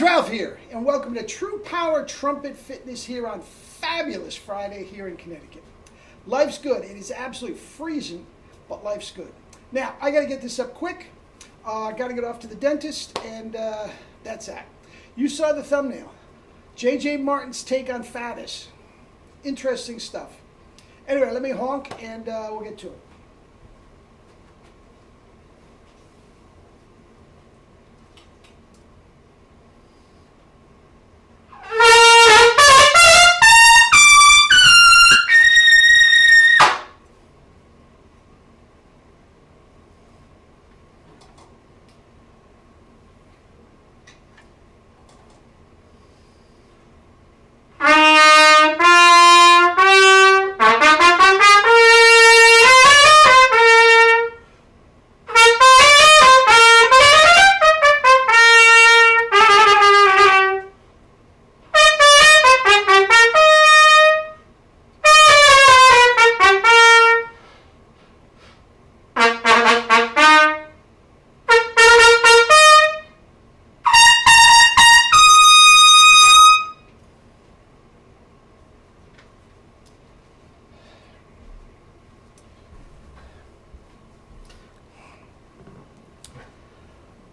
Ralph here, and welcome to True Power Trumpet Fitness here on fabulous Friday here in Connecticut. Life's good. It is absolutely freezing, but life's good. Now, I got to get this up quick. Got to get off to the dentist, and that's that. You saw the thumbnail. J Martin's take on FADDIS. Interesting stuff. Anyway, let me honk, and we'll get to it.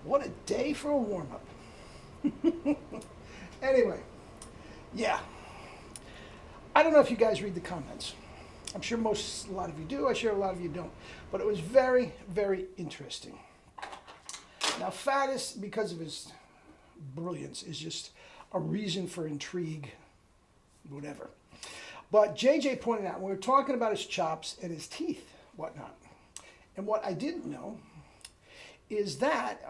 What a day for a warm-up. Anyway, yeah. I don't know if you guys read the comments. I'm sure a lot of you do. I'm sure a lot of you don't. But it was very, very interesting. Now, FADDIS, because of his brilliance, is just a reason for intrigue, whatever. But JJ pointed out, when we were talking about his chops and his teeth, whatnot, and what I didn't know is that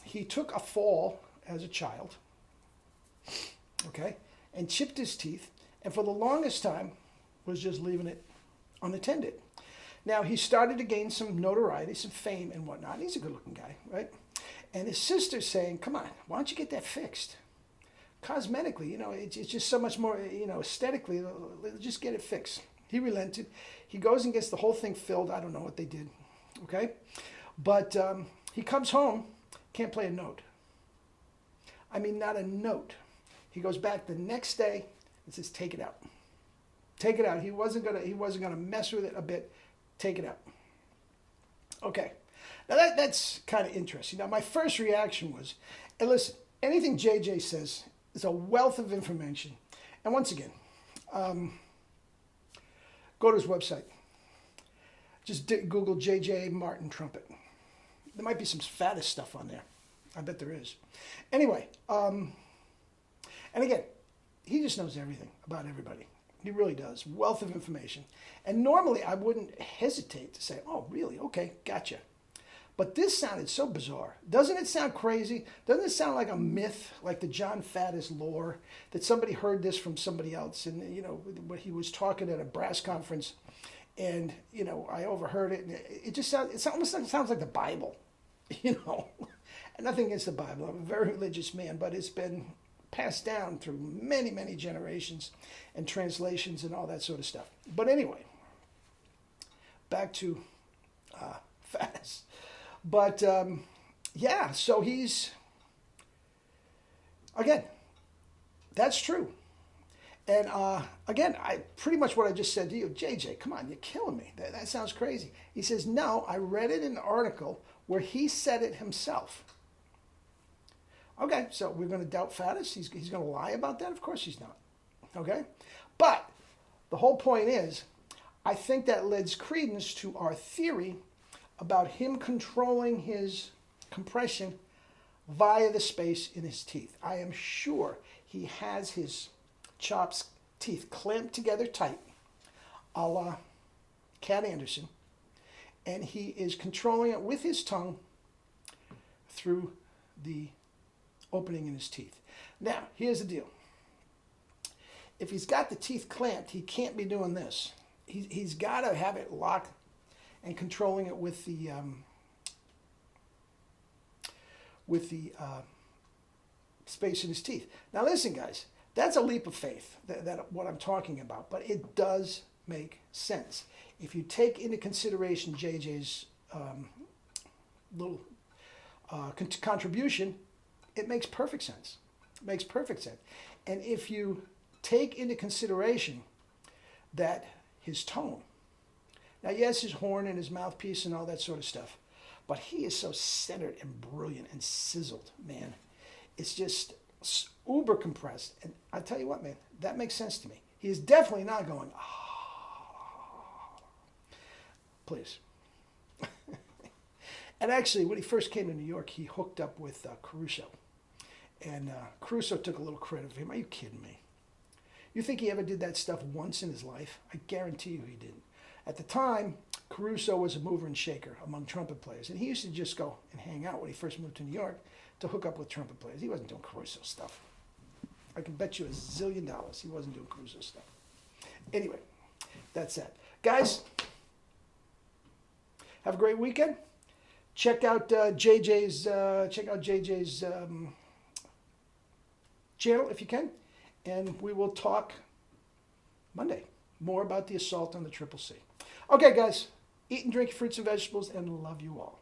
he took a fall as a child, okay, and chipped his teeth, and for the longest time was just leaving it unattended. Now, he started to gain some notoriety, some fame and whatnot. He's a good-looking guy, right? And his sister's saying, come on, why don't you get that fixed? Cosmetically, you know, it's just so much more, you know, aesthetically, just get it fixed. He relented. He goes and gets the whole thing filled. I don't know what they did, okay? But he comes home, can't play a note. I mean, not a note. He goes back the next day and says, take it out. Take it out. He wasn't gonna mess with it a bit. Take it out. Okay. Now that's kind of interesting. Now my first reaction was, and listen, anything JJ says is a wealth of information. And once again, go to his website. Just Google J Martin trumpet. There might be some FADDIS stuff on there. I bet there is. Anyway, and again, he just knows everything about everybody. He really does. Wealth of information. And normally I wouldn't hesitate to say, oh, really? Okay, gotcha. But this sounded so bizarre. Doesn't it sound crazy? Doesn't it sound like a myth, like the J On FADDIS lore, that somebody heard this from somebody else? And, you know, when he was talking at a brass conference, and, you know, I overheard it, and it almost sounds like the Bible, you know. And nothing against the Bible. I'm a very religious man, but it's been passed down through many, many generations and translations and all that sort of stuff. But anyway, back to FADDIS. But, yeah, so he's, again, that's true. And again, pretty much what I just said to you, JJ, come on, you're killing me. That sounds crazy. He says, no, I read it in an article where he said it himself. Okay, so we're going to doubt FADDIS? He's going to lie about that? Of course he's not. Okay? But the whole point is, I think that lends credence to our theory about him controlling his compression via the space in his teeth. I am sure he has his chops, teeth clamped together tight, a la Cat Anderson, and he is controlling it with his tongue through the opening in his teeth. Now, here's the deal. If he's got the teeth clamped, he can't be doing this. He's got to have it locked and controlling it with the space in his teeth. Now, listen, guys. That's a leap of faith, that what I'm talking about, but it does make sense. If you take into consideration JJ's little contribution, it makes perfect sense. Makes perfect sense. And if you take into consideration that his tone, now yes, his horn and his mouthpiece and all that sort of stuff, but he is so centered and brilliant and sizzled, man. It's just uber compressed. And I tell you what, man, that makes sense to me. He is definitely not going, oh, please. And actually, when he first came to New York, he hooked up with Caruso. And Caruso took a little credit for him. Are you kidding me? You think he ever did that stuff once in his life? I guarantee you he didn't. At the time, Caruso was a mover and shaker among trumpet players. And he used to just go and hang out when he first moved to New York to hook up with trumpet players. He wasn't doing Caruso stuff. I can bet you $1 zillion he wasn't doing Caruso stuff. Anyway, that's that. Guys, have a great weekend. Check out JJ's channel if you can, and we will talk Monday more about the assault on the Triple C. Okay, guys, eat and drink fruits and vegetables, and love you all.